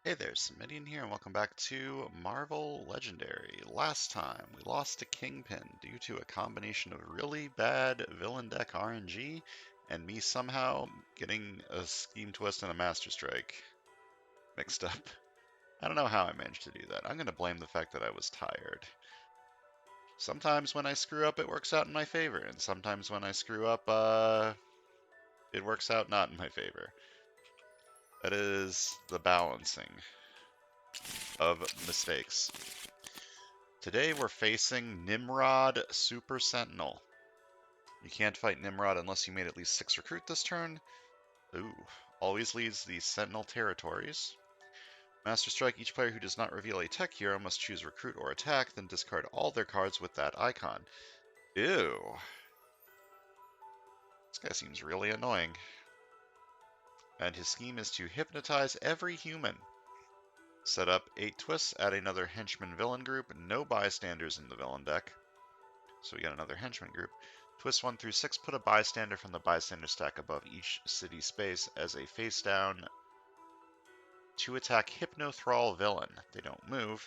Hey there, Samitian here, and welcome back to Marvel Legendary. Last time, we lost to Kingpin due to a combination of really bad villain deck RNG and me somehow getting a Scheme Twist and a Master Strike mixed up. I don't know how I managed to do that. I'm going to blame the fact that I was tired. Sometimes when I screw up, it works out in my favor, and sometimes when I screw up, it works out not in my favor. That is the balancing of mistakes. Today we're facing Nimrod Super Sentinel. You can't fight Nimrod unless you made at least 6 recruit this turn. Ooh, always leads the Sentinel territories. Master Strike, each player who does not reveal a tech hero must choose recruit or attack, then discard all their cards with that icon. Ew. This guy seems really annoying. And his scheme is to hypnotize every human. Set up 8 twists, add another henchman villain group, no bystanders in the villain deck. So we got another henchman group. Twist 1 through 6, put a bystander from the bystander stack above each city space as a face down to attack Hypnothrall villain. They don't move.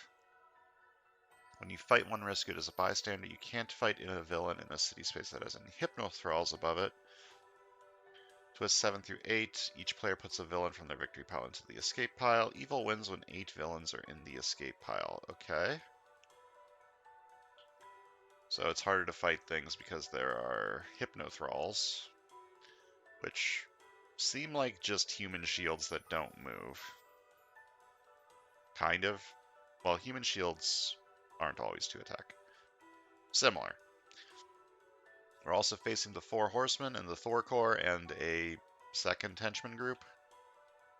When you fight one risk it as a bystander, you can't fight in a villain in a city space that has any Hypnothralls above it. Twist 7 through 8, each player puts a villain from their victory pile into the escape pile. Evil wins when 8 villains are in the escape pile. Okay. So it's harder to fight things because there are Hypnothralls, which seem like just human shields that don't move. Kind of. Well, human shields aren't always to attack. Similar. We're also facing the 4 Horsemen and the Thor Corps and a second henchman group.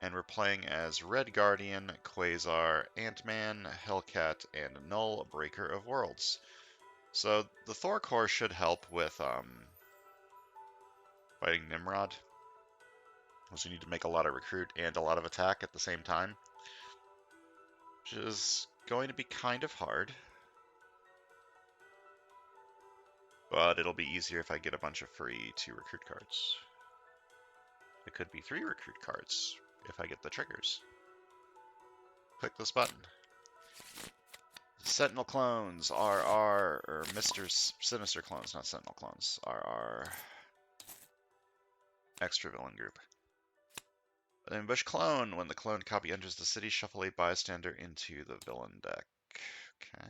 And we're playing as Red Guardian, Quasar, Ant-Man, Hellcat, and Null, Breaker of Worlds. So the Thor Corps should help with fighting Nimrod, because you need to make a lot of recruit and a lot of attack at the same time, which is going to be kind of hard. But it'll be easier if I get a bunch of free 2 recruit cards. It could be 3 recruit cards if I get the triggers. Click this button. Sentinel clones are or Mr. Sinister clones, not Sentinel clones, are our extra villain group. An ambush clone. When the clone copy enters the city, shuffle a bystander into the villain deck. Okay.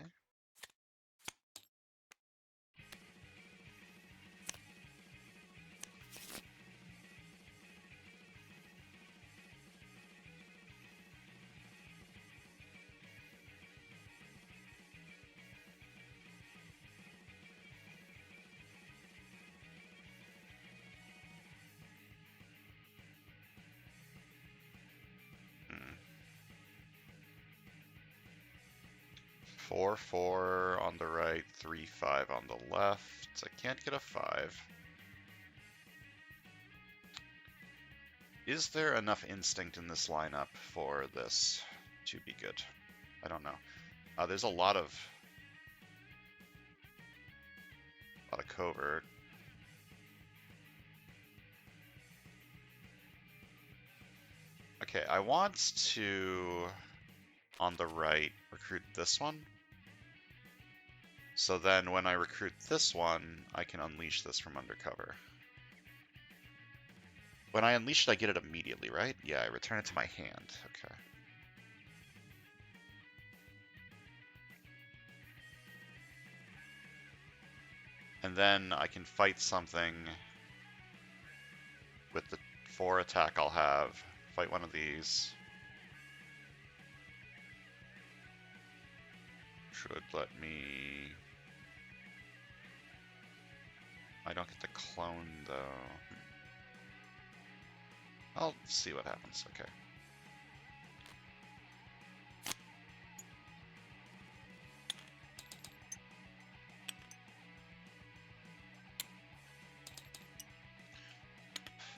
Hmm. 4/4 on the right, 3/5 on the left. I can't get a 5. Is there enough instinct in this lineup for this to be good? I don't know. There's a lot of covert. Okay, I want to, on the right, recruit this one. So then when I recruit this one, I can unleash this from undercover. When I unleash it, I get it immediately, right? Yeah, I return it to my hand. Okay. And then I can fight something with the 4 attack I'll have. Fight one of these. Should let me... I don't get the clone, though. I'll see what happens. Okay.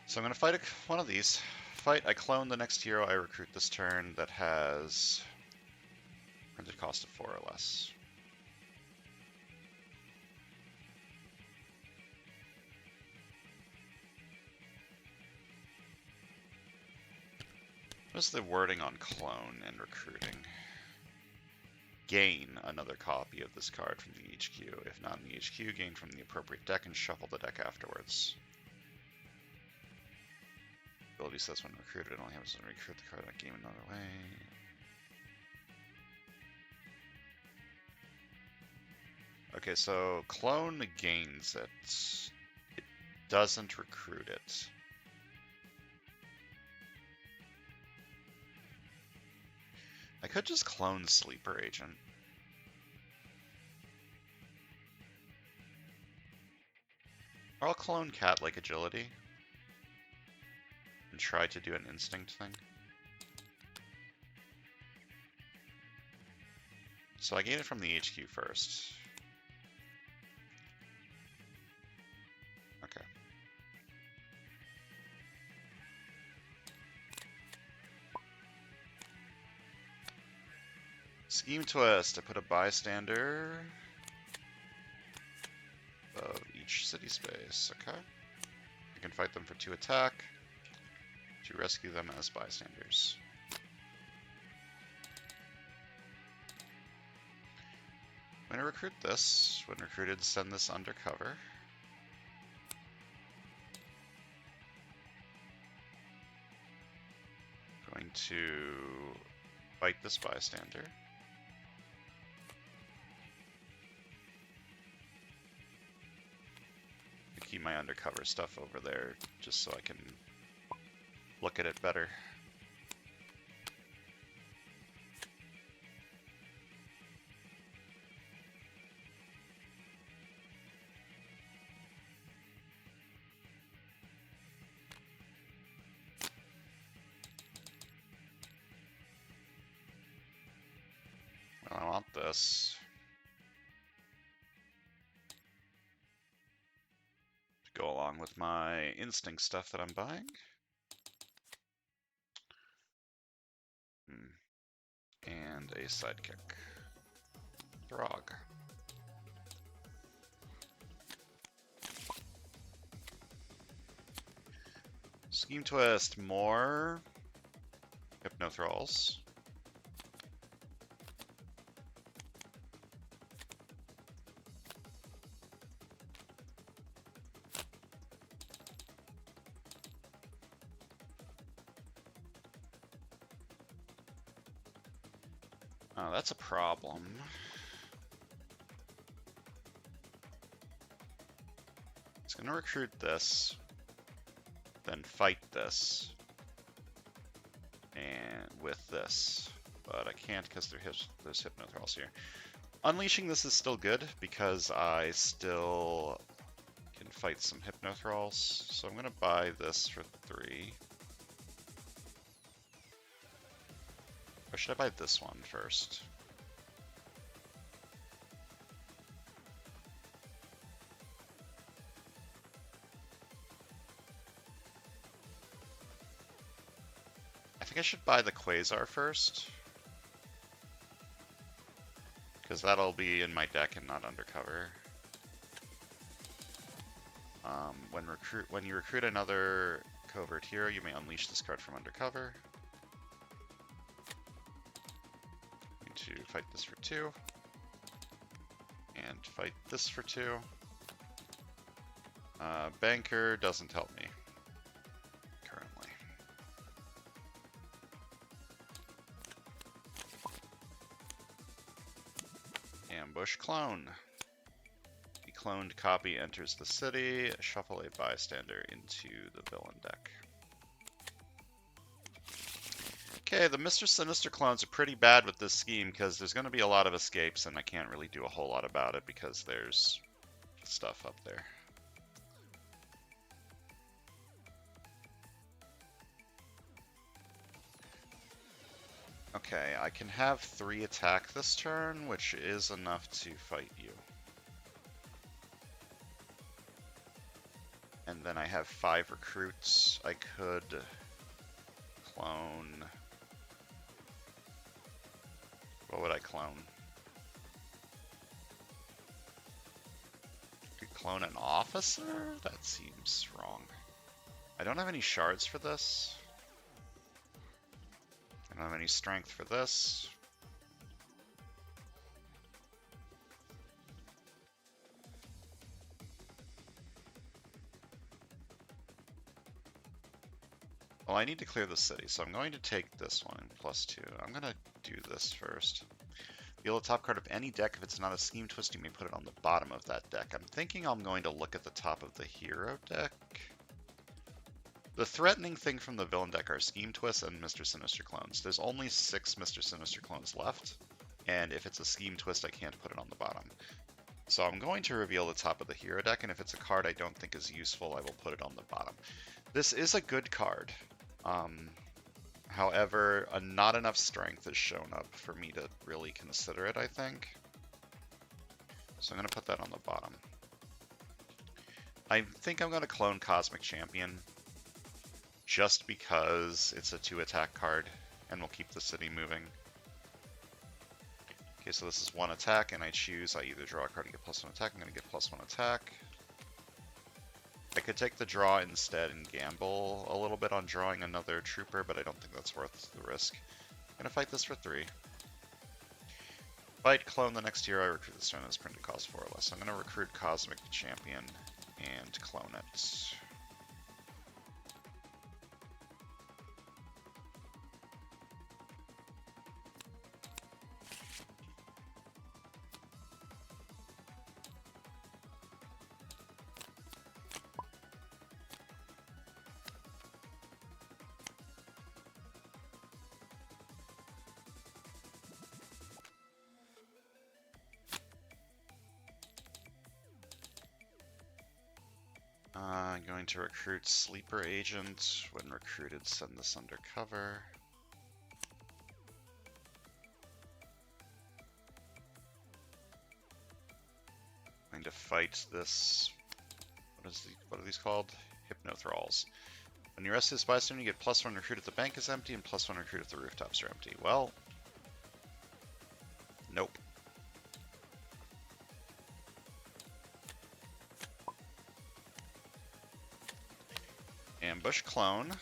So I'm going to fight one of these. Fight, I clone the next hero I recruit this turn that has printed cost of 4 or less. What's the wording on clone and recruiting? Gain another copy of this card from the HQ. If not in the HQ, gain from the appropriate deck and shuffle the deck afterwards. Ability says when recruited, it only happens to recruit the card that game another way. Okay, so clone gains it. It doesn't recruit it. I could just clone Sleeper Agent. Or I'll clone Cat-like Agility. And try to do an Instinct thing. So I gain it from the HQ first. Okay. Scheme Twist. I put a bystander of each city space. Okay. I can fight them for 2 attack to rescue them as bystanders. I'm going to recruit this. When recruited, send this undercover. Going to fight this bystander. Keep my undercover stuff over there just so I can look at it better. Well, I want this. To go along with my instinct stuff that I'm buying. And a sidekick. Throg. Scheme Twist, more Hypnothralls. Oh, that's a problem. It's going to recruit this, then fight this, and with this. But I can't because there's Hypnothralls here. Unleashing this is still good because I still can fight some Hypnothralls. So I'm going to buy this for 3. Or should I buy this one first? I think I should buy the Quasar first. Because that'll be in my deck and not undercover. When you recruit another covert hero, you may unleash this card from undercover. To fight this for 2, and fight this for 2. Banker doesn't help me currently. Ambush clone. The cloned copy enters the city. Shuffle a bystander into the villain deck. Okay, the Mr. Sinister clones are pretty bad with this scheme because there's going to be a lot of escapes and I can't really do a whole lot about it because there's stuff up there. Okay, I can have 3 attack this turn, which is enough to fight you. And then I have 5 recruits. I could clone... What would I clone? Could clone an officer? That seems wrong. I don't have any shards for this. I don't have any strength for this. Well, I need to clear the city, so I'm going to take this one, +2. I'm going to do this first. Reveal the top card of any deck. If it's not a Scheme Twist, you may put it on the bottom of that deck. I'm thinking I'm going to look at the top of the hero deck. The threatening thing from the villain deck are Scheme Twists and Mr. Sinister clones. There's only 6 Mr. Sinister clones left, and if it's a Scheme Twist, I can't put it on the bottom. So I'm going to reveal the top of the hero deck, and if it's a card I don't think is useful, I will put it on the bottom. This is a good card. However, not enough strength has shown up for me to really consider it, I think. So I'm going to put that on the bottom. I think I'm going to clone Cosmic Champion, just because it's a 2-attack card, and will keep the city moving. Okay, so this is 1 attack, and I choose, I either draw a card and get +1 attack. I'm going to get +1 attack. I could take the draw instead and gamble a little bit on drawing another trooper, but I don't think that's worth the risk. I'm going to fight this for 3. Fight, clone the next hero I recruit this turn as printed cost 4 or less. I'm going to recruit Cosmic Champion and clone it. I'm going to recruit Sleeper Agent. When recruited, send this under cover. I'm going to fight this. What are these called? Hypnothralls. When you rest this bystone, you get +1 recruit if the bank is empty and +1 recruit if the rooftops are empty. Well, nope. Ambush clone.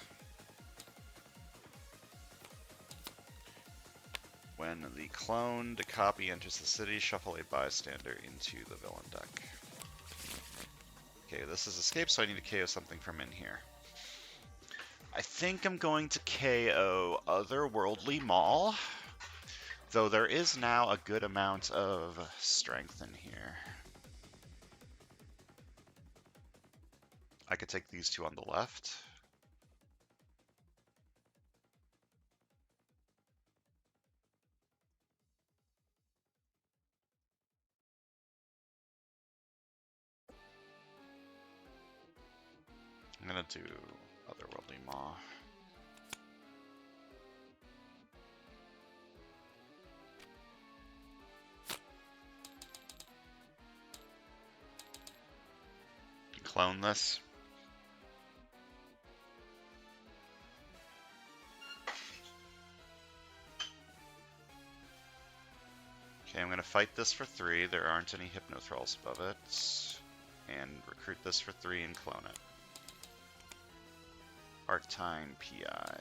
When the cloned copy enters the city, shuffle a bystander into the villain deck. Okay, this is escape, so I need to KO something from in here. I think I'm going to KO Otherworldly Maul, though there is now a good amount of strength in here. I could take these 2 on the left. I'm gonna do Otherworldly Maw. Clone this. Okay, I'm going to fight this for 3. There aren't any Hypnothralls above it. And recruit this for 3 and clone it. Arctine PI.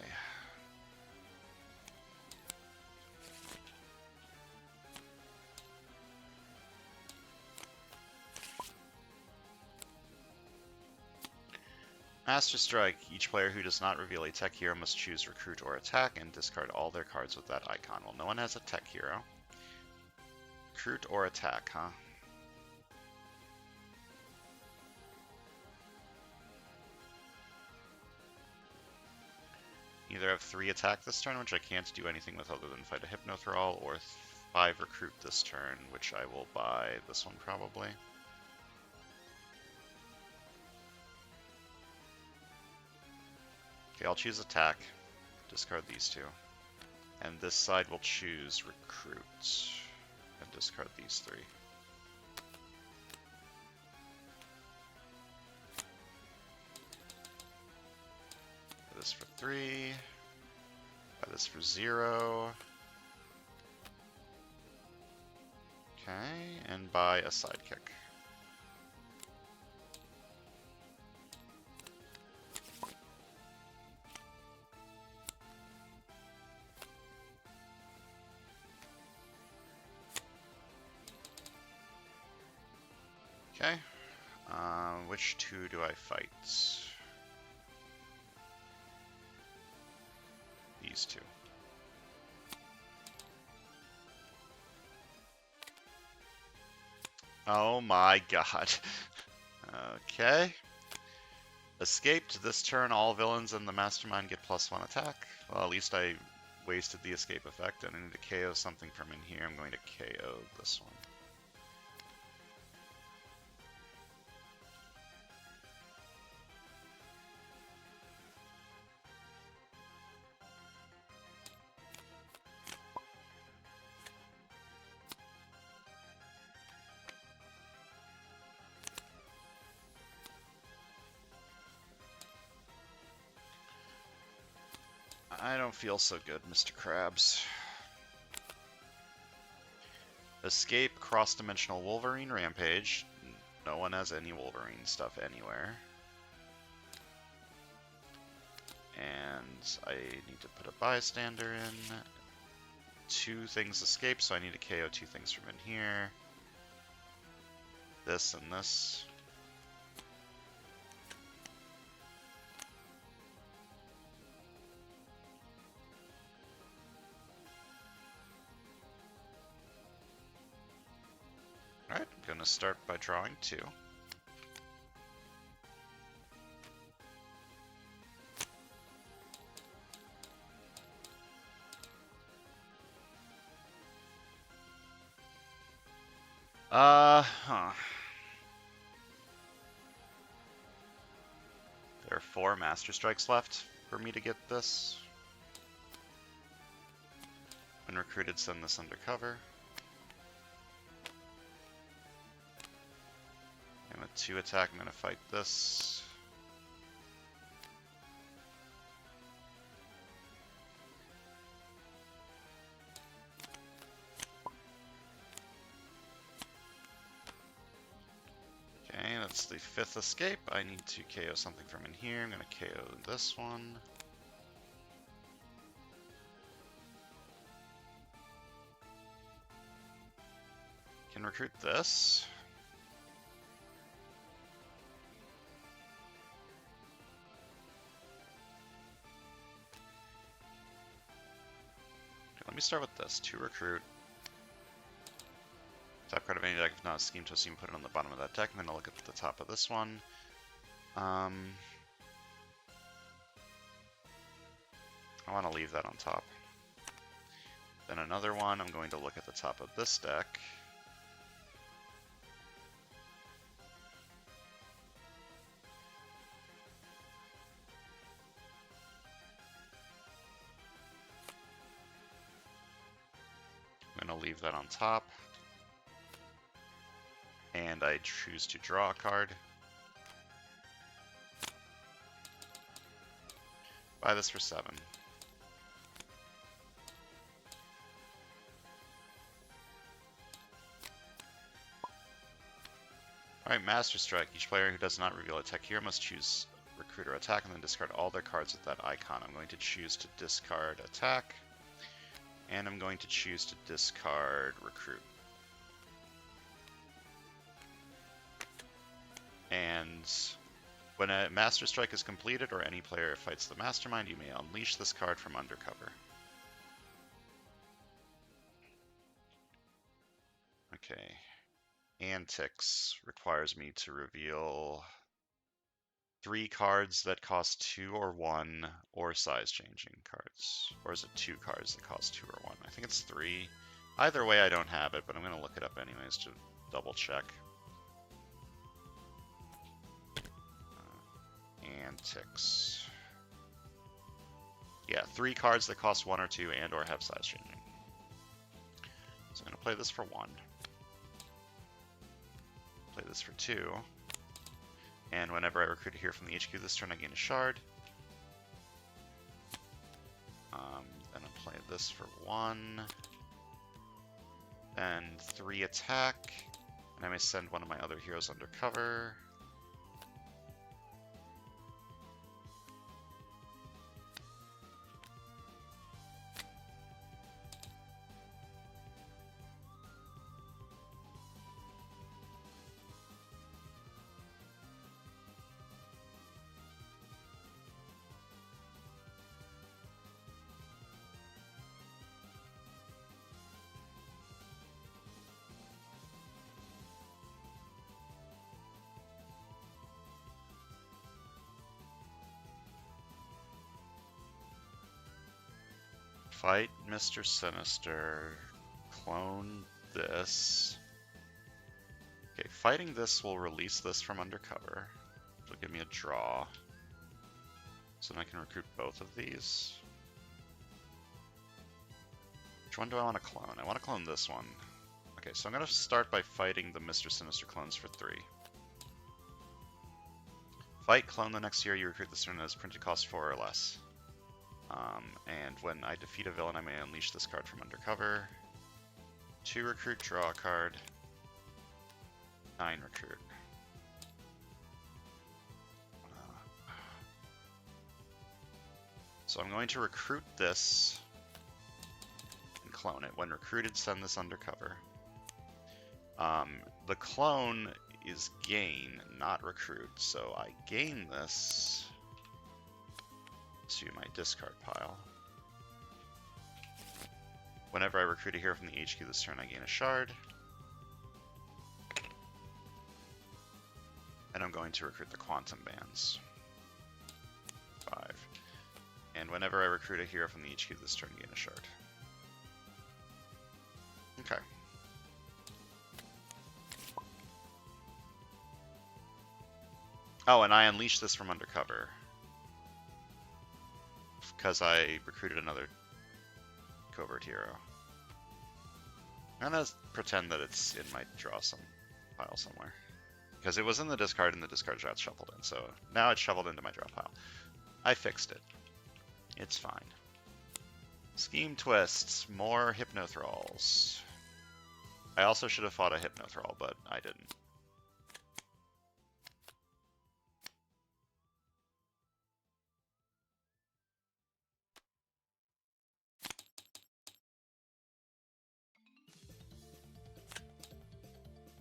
Master Strike. Each player who does not reveal a tech hero must choose recruit or attack and discard all their cards with that icon. Well, no one has a tech hero. Recruit or attack, huh? Either have 3 attack this turn, which I can't do anything with other than fight a Hypnothrall, or 5 recruit this turn, which I will buy this one probably. Okay, I'll choose attack. Discard these 2. And this side will choose recruit. And discard these 3. Buy this for 3. Buy this for 0. Okay, and buy a sidekick. Okay. Which two do I fight? These two. Oh my god. Okay. Escaped. This turn, all villains in the mastermind get +1 attack. Well, at least I wasted the escape effect, and I need to KO something from in here. I'm going to KO this one. I don't feel so good, Mr. Krabs. Escape cross-dimensional Wolverine Rampage. No one has any Wolverine stuff anywhere. And I need to put a bystander in. 2 things escape, so I need to KO 2 things from in here. This and this. Alright, I'm going to start by drawing 2. There are 4 Master Strikes left for me to get this. When recruited, send this undercover. And with 2 attack, I'm going to fight this. Okay, that's the 5th escape. I need to KO something from in here. I'm going to KO this one. Can recruit this. Okay, let me start with this. 2 recruit. Top card of any deck, if not a scheme to assume, put it on the bottom of that deck. I'm going to look at the top of this one. I want to leave that on top. Then another one, I'm going to look at the top of this deck. I'm going to leave that on top. And I choose to draw a card. Buy this for 7. Alright, Master Strike. Each player who does not reveal a tech hero must choose recruit or attack and then discard all their cards with that icon. I'm going to choose to discard attack. And I'm going to choose to discard recruit. And when a Master Strike is completed or any player fights the Mastermind, you may unleash this card from undercover. Okay. Antics requires me to reveal 3 cards that cost 2 or 1 or size changing cards. Or is it 2 cards that cost 2 or 1? I think it's 3. Either way, I don't have it, but I'm going to look it up anyways to double check. Antics. Yeah, 3 cards that cost 1 or 2 and or have size changing. So I'm going to play this for 1. Play this for 2. And whenever I recruit a hero from the HQ this turn, I gain a shard. Then I'll play this for 1. Then 3 attack. And I may send one of my other heroes undercover. Fight Mr. Sinister. Clone this. Okay, fighting this will release this from undercover. It'll give me a draw. So then I can recruit both of these. Which one do I want to clone? I want to clone this one. Okay, so I'm going to start by fighting the Mr. Sinister clones for 3. Fight, clone the next year, you recruit this turn as printed cost 4 or less. And when I defeat a villain, I may unleash this card from undercover. 2 recruit, draw a card. 9 recruit. So I'm going to recruit this and clone it. When recruited, send this undercover. The clone is gain, not recruit, so I gain this to my discard pile. Whenever I recruit a hero from the HQ this turn, I gain a shard. And I'm going to recruit the quantum bands. 5. And whenever I recruit a hero from the HQ this turn, gain a shard. Okay. Oh, and I unleash this from undercover. Because I recruited another covert hero. I'm gonna pretend that it's in my draw some pile somewhere. Because it was in the discard and the discard got shuffled in, so now it's shoveled into my draw pile. I fixed it. It's fine. Scheme twists, more Hypnothralls. I also should have fought a Hypnothral, but I didn't.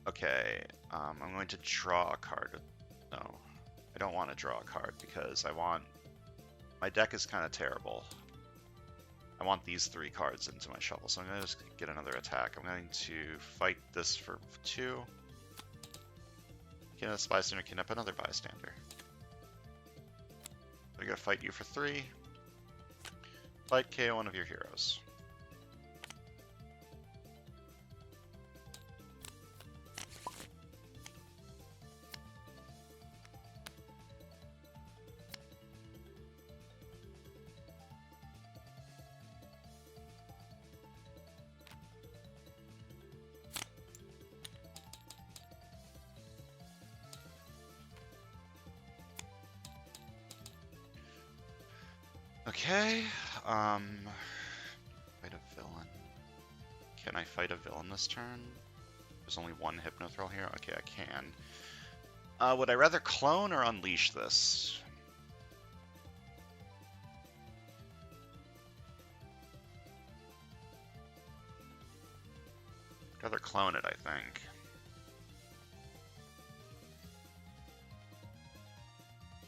Okay, I'm going to draw a card. No, I don't want to draw a card because I want... My deck is kind of terrible. I want these 3 cards into my shuffle, so I'm going to just get another attack. I'm going to fight this for 2. Kidnap a bystander, kidnap another bystander. I'm going to fight you for 3. Fight, KO one of your heroes. Okay, fight a villain. Can I fight a villain this turn? There's only 1 Hypnothral here? Okay, I can. Would I rather clone or unleash this? I'd rather clone it, I think.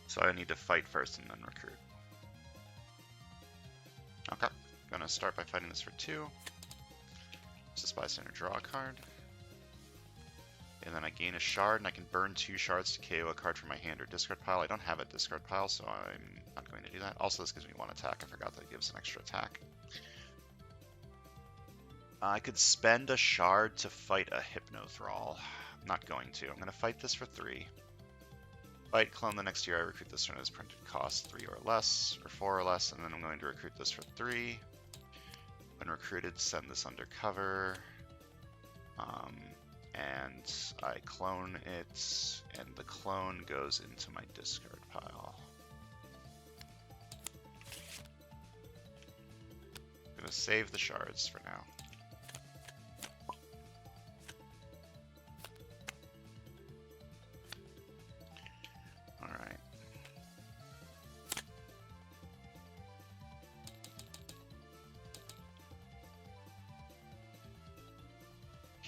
So I need to fight first and then recruit. Okay, gonna start by fighting this for 2. Just bystander, draw a card. And then I gain a shard, and I can burn 2 shards to KO a card from my hand or discard pile. I don't have a discard pile, so I'm not going to do that. Also, this gives me 1 attack. I forgot that it gives an extra attack. I could spend a shard to fight a Hypnothral. I'm not going to. I'm going to fight this for 3. Fight, clone the next year. I recruit this turn as printed cost 3 or less, or 4 or less, and then I'm going to recruit this for 3. When recruited, send this undercover. And I clone it, and the clone goes into my discard pile. I'm going to save the shards for now. Alright.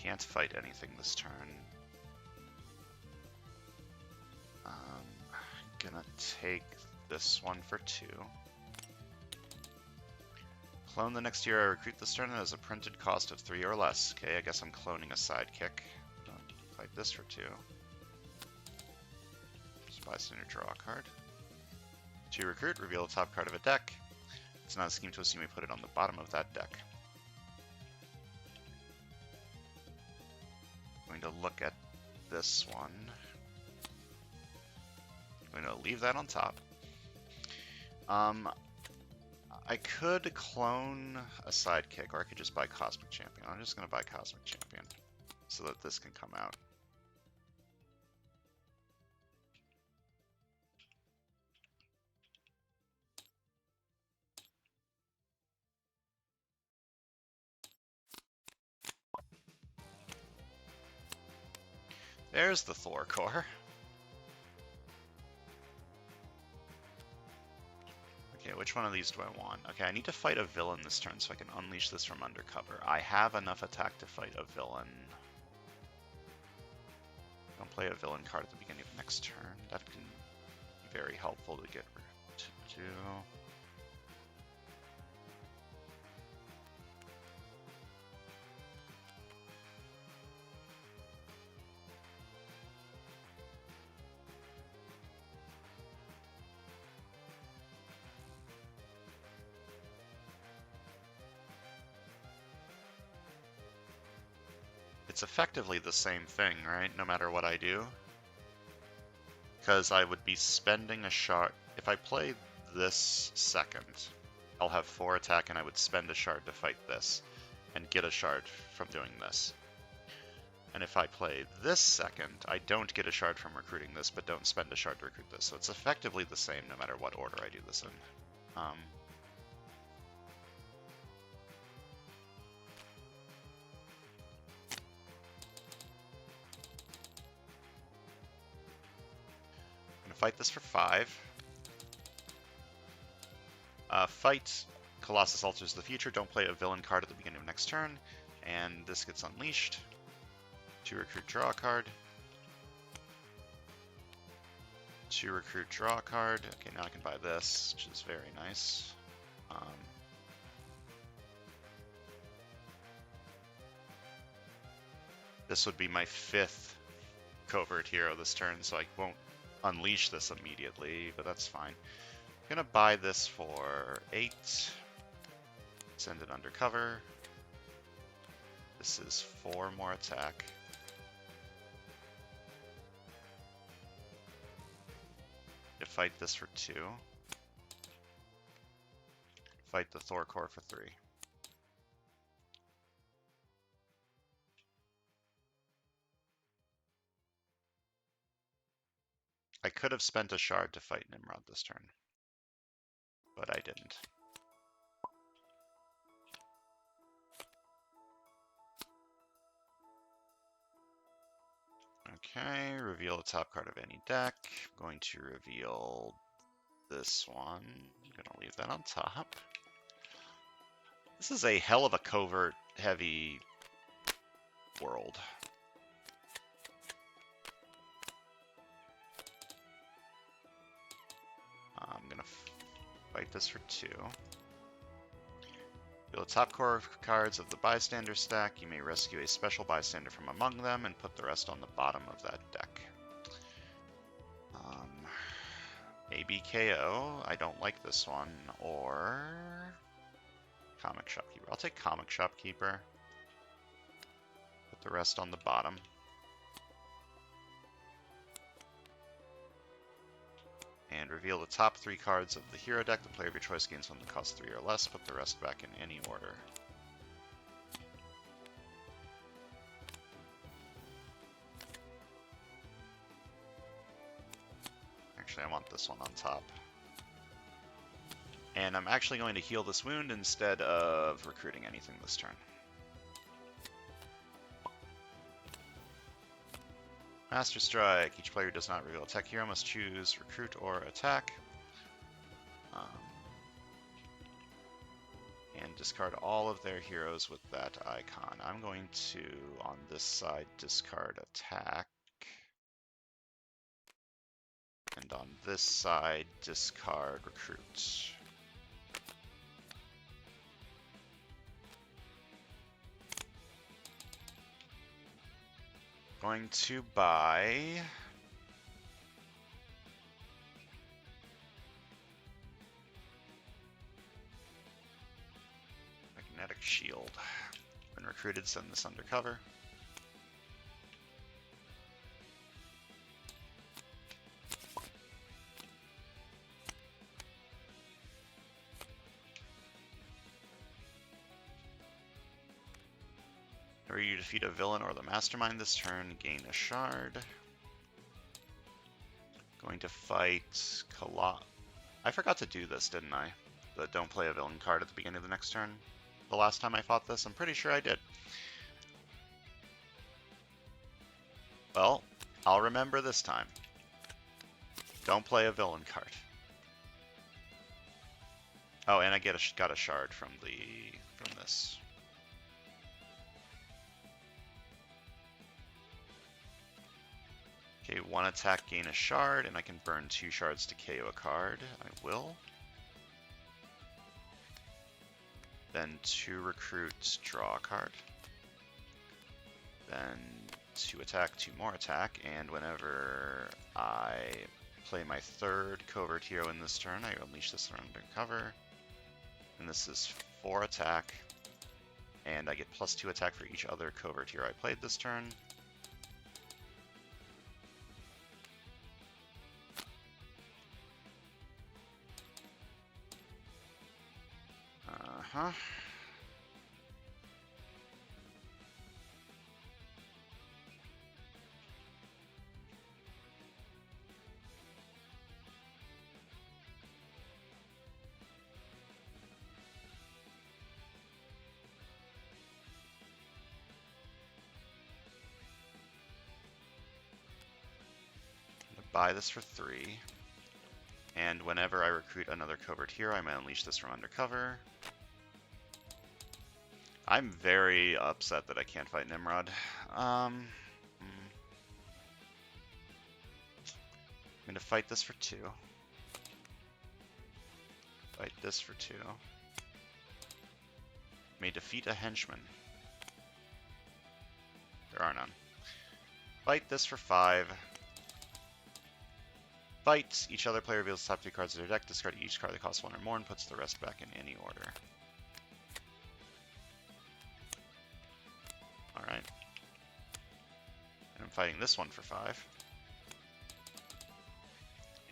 Can't fight anything this turn. Gonna take this one for 2. Clone the next year. I recruit this turn as a printed cost of 3 or less. Okay, I guess I'm cloning a sidekick. Fight this for 2. Bystander, draw a card. To recruit, reveal the top card of a deck. it's not a scheme twist, you may put it on the bottom of that deck. I'm going to look at this one. I'm going to leave that on top. I could clone a sidekick, or I could just buy Cosmic Champion. I'm just going to buy Cosmic Champion so that this can come out. There's the Thor core. Okay, which one of these do I want? Okay, I need to fight a villain this turn so I can unleash this from undercover. I have enough attack to fight a villain. Don't play a villain card at the beginning of next turn. That can be very helpful to get to do. It's effectively the same thing, right? No matter what I do. Because I would be spending a shard. If I play this second, I'll have 4 attack and I would spend a shard to fight this and get a shard from doing this. And if I play this second, I don't get a shard from recruiting this, but don't spend a shard to recruit this. So it's effectively the same no matter what order I do this in. Fight this for 5. Fight Colossus Alters the Future. Don't play a villain card at the beginning of next turn. And this gets unleashed. To recruit, draw a card. To recruit, draw a card. Okay, now I can buy this, which is very nice. This would be my 5th covert hero this turn, so I won't unleash this immediately, but that's fine. I'm gonna buy this for 8. Send it undercover. This is 4 more attack. To fight this for 2. Fight the Thor core for 3. I could have spent a shard to fight Nimrod this turn, but I didn't. Okay, reveal the top card of any deck. I'm going to reveal this one. I'm going to leave that on top. This is a hell of a covert-heavy world. I'm going to fight this for 2. Reveal the top core cards of the bystander stack. You may rescue a special bystander from among them and put the rest on the bottom of that deck. ABKO. I don't like this one. Or Comic Shopkeeper. I'll take Comic Shopkeeper. Put the rest on the bottom. And reveal the top 3 cards of the hero deck. The player of your choice gains one that costs 3 or less. Put the rest back in any order. Actually, I want this one on top. And I'm actually going to heal this wound instead of recruiting anything this turn. Master Strike. Each player who does not reveal a tech hero must choose recruit or attack. And discard all of their heroes with that icon. I'm going to, on this side, discard attack. And on this side, discard recruit. Going to buy Shield. When recruited, send this undercover. Whenever you defeat a villain or the mastermind this turn, gain a shard. Going to fight I forgot to do this, didn't I? The don't play a villain card at the beginning of the next turn. The last time I fought this, I'm pretty sure I did. Well, I'll remember this time. Don't play a villain card. Oh, and I got a shard from this. Okay, 1 attack, gain a shard, and I can burn 2 shards to KO a card. I will. Then 2 recruits, draw a card. Then 2 attack, 2 more attack, and whenever I play my 3rd covert hero in this turn, I unleash this one undercover. And this is 4 attack, and I get +2 attack for each other covert hero I played this turn. Uh-huh. Buy this for 3. And whenever I recruit another covert hero, I may unleash this from undercover. I'm very upset that I can't fight Nimrod. I'm going to fight this for 2. Fight this for 2. May defeat a henchman. There are none. Fight this for 5. Fight. Each other player reveals the top 2 cards of their deck, discard each card that costs 1 or more, and puts the rest back in any order. Alright. And I'm fighting this one for 5.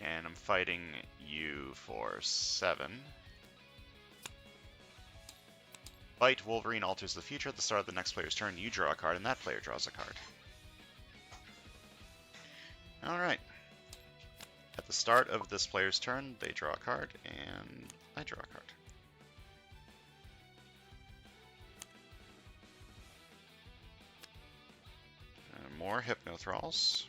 And I'm fighting you for 7. Fight. Wolverine alters the future. At the start of the next player's turn, you draw a card, and that player draws a card. Alright. At the start of this player's turn, they draw a card, and I draw a card. And more Hypnothralls.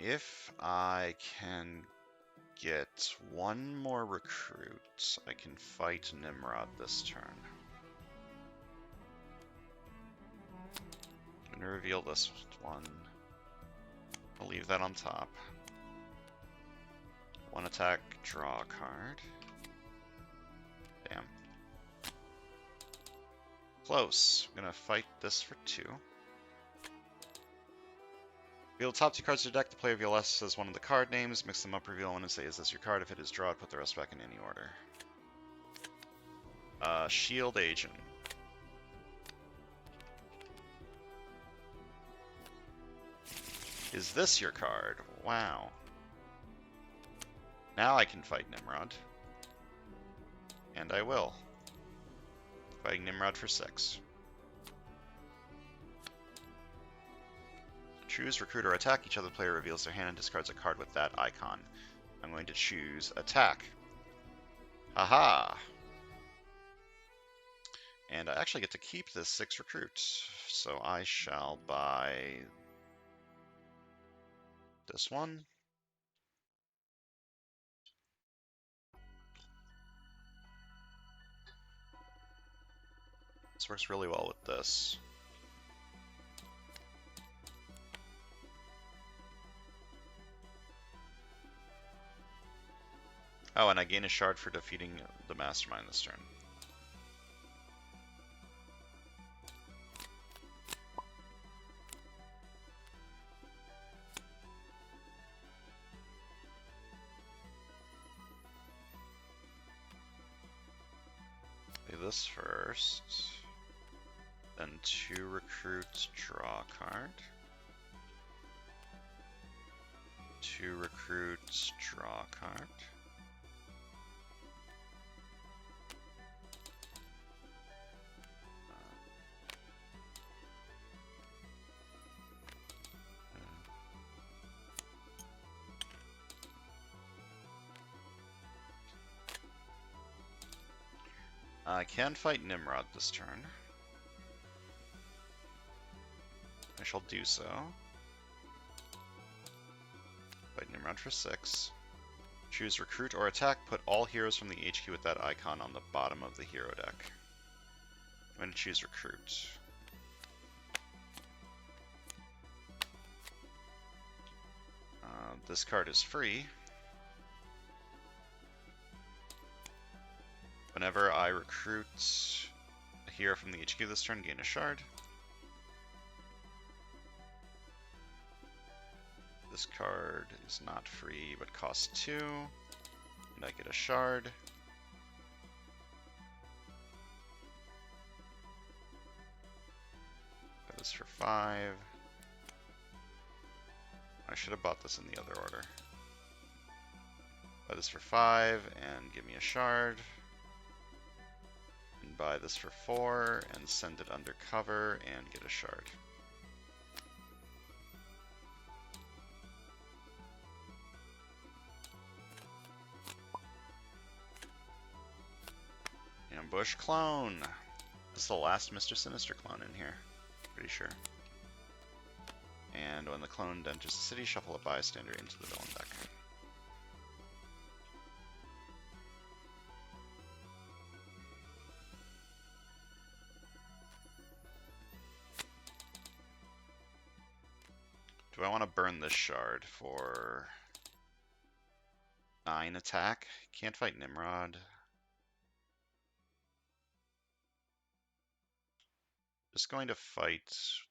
If I can get 1 more recruit, I can fight Nimrod this turn. I'm going to reveal this one. I'll leave that on top. 1 attack, draw a card. Damn. Close. I'm going to fight this for 2. Reveal the top 2 cards of your deck. The player reveals says one of the card names. Mix them up, reveal one, and say, is this your card? If it is drawn, put the rest back in any order. Shield Agent. Is this your card? Wow. Now I can fight Nimrod. And I will. Fighting Nimrod for 6. Choose recruit or attack. Each other player reveals their hand and discards a card with that icon. I'm going to choose attack. Aha! And I actually get to keep this 6 recruits. So I shall buy this one. This works really well with this. Oh, and I gain a shard for defeating the mastermind this turn. this first. Then 2 recruits, draw a card. 2 recruits, draw a card. I can fight Nimrod this turn. I shall do so. Fight Nimrod for 6. Choose recruit or attack. Put all heroes from the HQ with that icon on the bottom of the hero deck. I'm going to choose recruit. This card is free. Whenever I recruit a hero from the HQ this turn, gain a shard. This card is not free, but costs 2, and I get a shard. Buy this for 5. I should have bought this in the other order. Buy this for 5, and give me a shard. And buy this for 4, and send it undercover, and get a shard. Ambush clone. This is the last Mr. Sinister clone in here. Pretty sure. And when the clone enters the city, shuffle a bystander into the villain deck. Do I want to burn this shard for 9 attack? Can't fight Nimrod. Just going to fight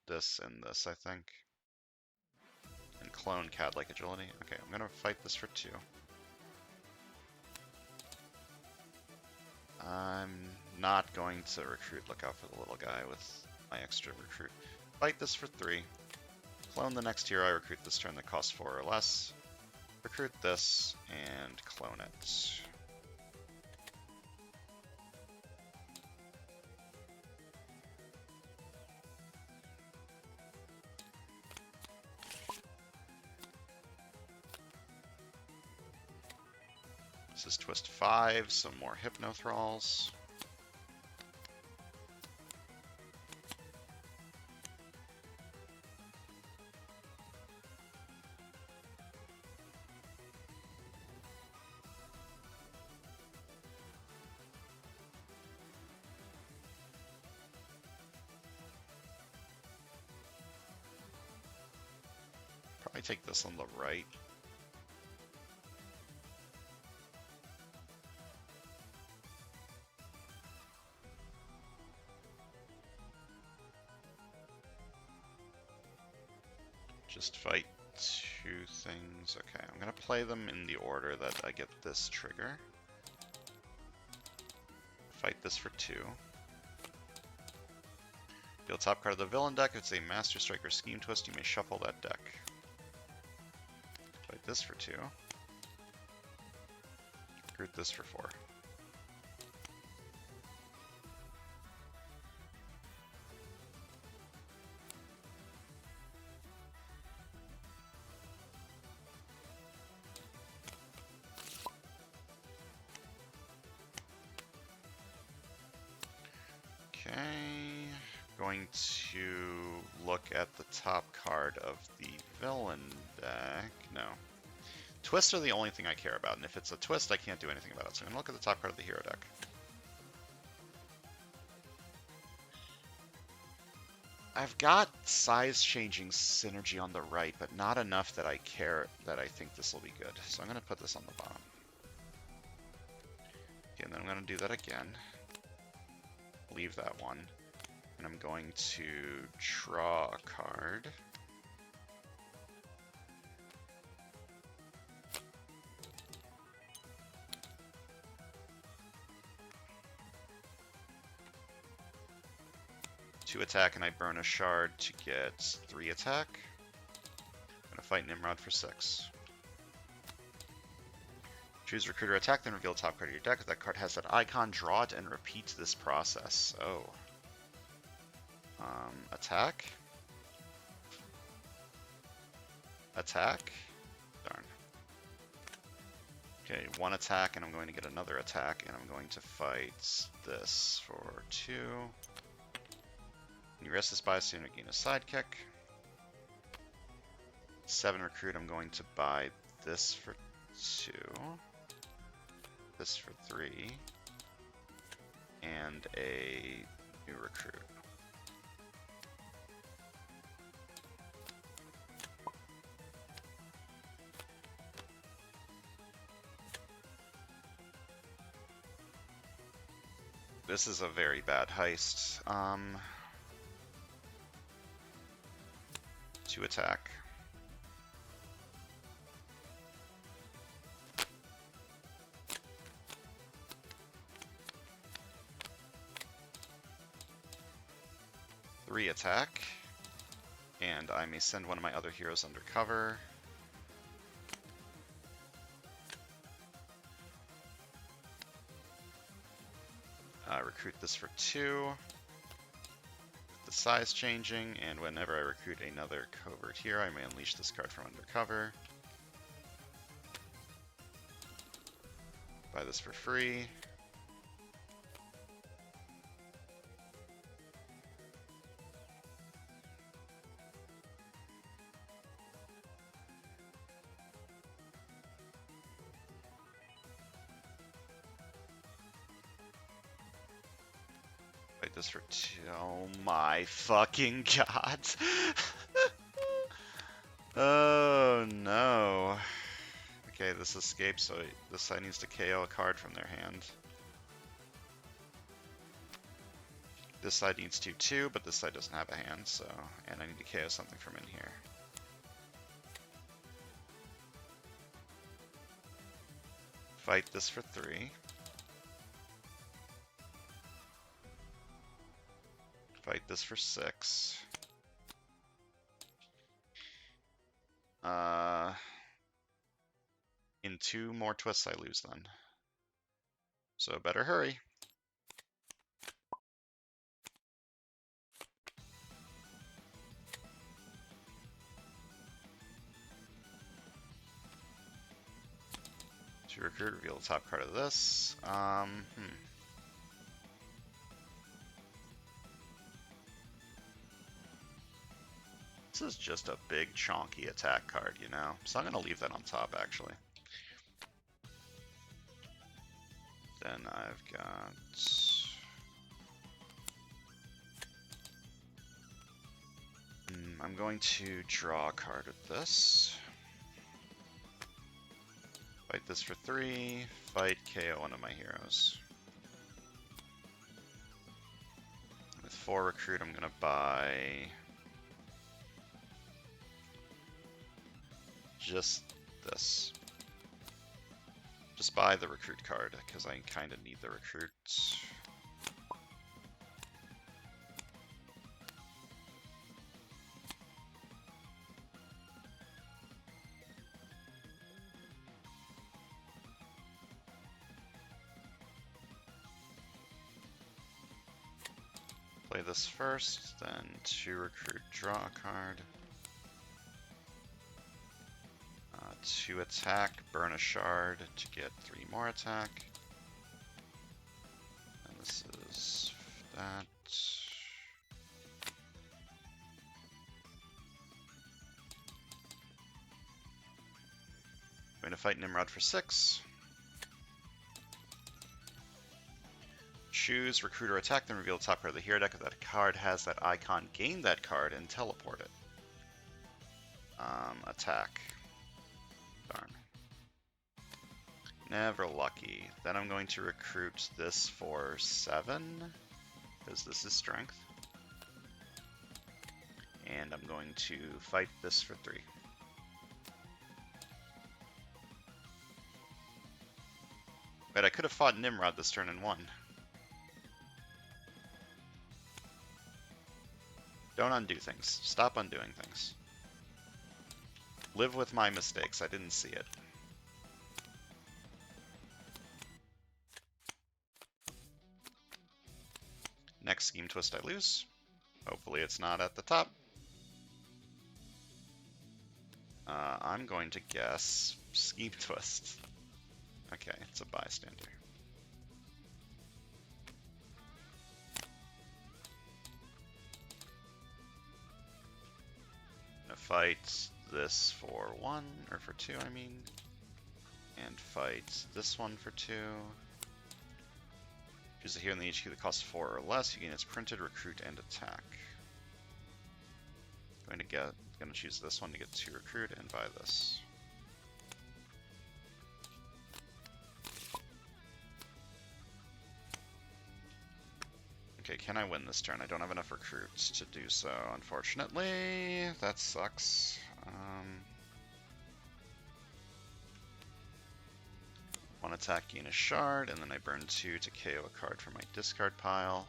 this and this, I think. And clone cat-like agility. Okay, I'm going to fight this for 2. I'm not going to recruit. Look out for the little guy with my extra recruit. Fight this for 3. Clone the next hero I recruit this turn that costs 4 or less. Recruit this and clone it. This is twist 5, some more Hypnothralls. Probably take this on the right. Just fight 2 things. Okay, I'm going to play them in the order that I get this trigger. Fight this for 2. Deal top card of the villain deck. If it's a Master Striker Scheme Twist, you may shuffle that deck. Fight this for 2. Recruit this for 4. Going to look at the top card of the villain deck. No. Twists are the only thing I care about, and if it's a twist, I can't do anything about it. So I'm going to look at the top card of the hero deck. I've got size-changing synergy on the right, but not enough that I care that I think this will be good. So I'm going to put this on the bottom. Okay, and then I'm going to do that again. Leave that one. And I'm going to draw a card. 2 attack, and I burn a shard to get 3 attack. I'm gonna fight Nimrod for 6. Choose Recruiter attack, then reveal the top card of your deck. If that card has that icon, draw it and repeat this process. Oh. Attack. Attack. Darn. Okay, 1 attack, and I'm going to get another attack, and I'm going to fight this for 2. When you rest this bias, you're going to gain a sidekick. 7 recruit, I'm going to buy this for 2. This for 3. And a new recruit. This is a very bad heist. 2 attack. Three attack. And I may send one of my other heroes under cover. Recruit this for 2. The size changing, and whenever I recruit another covert hero, I may unleash this card from under cover. Buy this for free. Fight this for 2. Oh my fucking god. Oh no. Okay, this escapes, so this side needs to KO a card from their hand. This side needs to too, but this side doesn't have a hand, so... And I need to KO something from in here. Fight this for 3. Fight this for 6. In 2 more twists I lose then. So better hurry. To recruit, reveal the top card of this. This is just a big chonky attack card, you know? So I'm going to leave that on top, actually. Then I've got... I'm going to draw a card with this. Fight this for 3. Fight KO one of my heroes. With 4 recruit, I'm going to buy... just this. Just buy the recruit card, because I kind of need the recruits. Play this first, then 2 recruit, draw a card. 2 attack, burn a shard to get 3 more attack. And this is that. I'm going to fight Nimrod for 6. Choose recruit or attack, then reveal the top card of the hero deck. If that card has that icon, gain that card and teleport it. Attack. Darn. Never lucky. Then I'm going to recruit this for 7, because this is strength. And I'm going to fight this for 3. But I could have fought Nimrod this turn and won. Don't undo things. Stop undoing things. Live with my mistakes. I didn't see it. Next scheme twist I lose. Hopefully it's not at the top. I'm going to guess scheme twist. Okay, it's a bystander. I'm gonna fight this for 1, or for 2, I mean. And fight this one for 2. Choose a hero in the HQ that costs 4 or less. You gain its printed, recruit, and attack. Gonna choose this one to get 2 recruit and buy this. Okay, can I win this turn? I don't have enough recruits to do so, unfortunately. That sucks. One attack, gain a shard, and then I burn 2 to KO a card from my discard pile.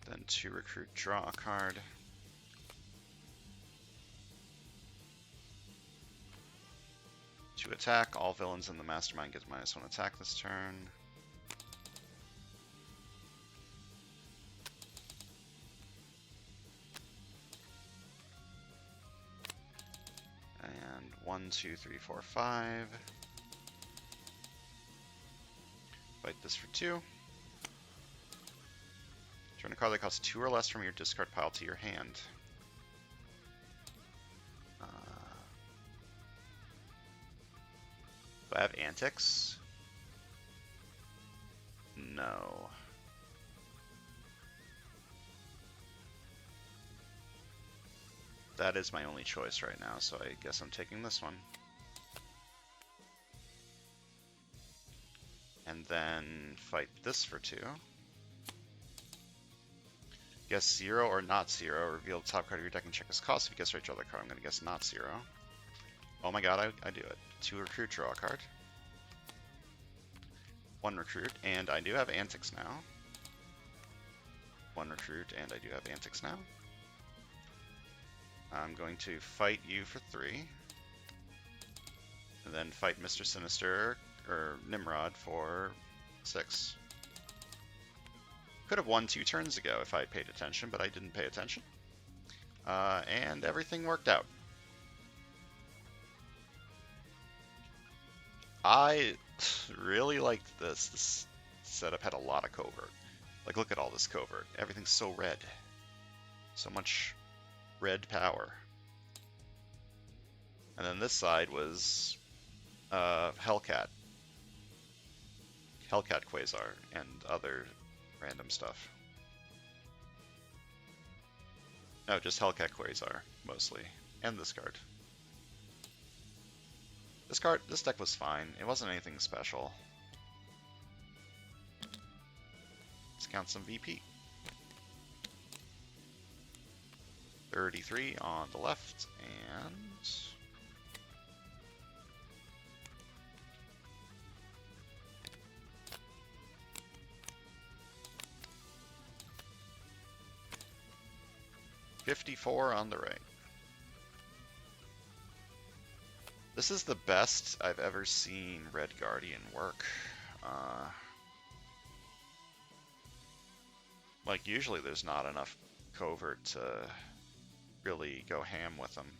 Then 2 recruit, draw a card. To attack, all villains in the mastermind get -1 attack this turn. And 1, 2, 3, 4, 5. Fight this for 2. Turn a card that costs 2 or less from your discard pile to your hand. Do I have antics? No. That is my only choice right now, so I guess I'm taking this one. And then fight this for 2. Guess 0 or not 0. Reveal the top card of your deck and check its cost. If you guess right, draw the card. I'm going to guess not 0. Oh my god, I do it. 2 recruit, draw a card. 1 recruit, and I do have antics now. 1 recruit, and I do have antics now. I'm going to fight you for 3. And then fight Mr. Sinister, or Nimrod, for 6. Could have won 2 turns ago if I had paid attention, but I didn't pay attention. And everything worked out. I really liked this. This setup had a lot of covert. Like, look at all this covert. Everything's so red. So much red power. And then this side was Hellcat. Hellcat Quasar and other random stuff. No, just Hellcat Quasar, mostly. And this card. This deck was fine. It wasn't anything special. Let's count some VP. 33 on the left, and... $54 on the right. This is the best I've ever seen Red Guardian work. Like, usually there's not enough covert to really go ham with them.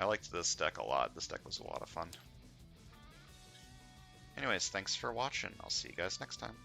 I liked this deck a lot. This deck was a lot of fun. Anyways, thanks for watching. I'll see you guys next time.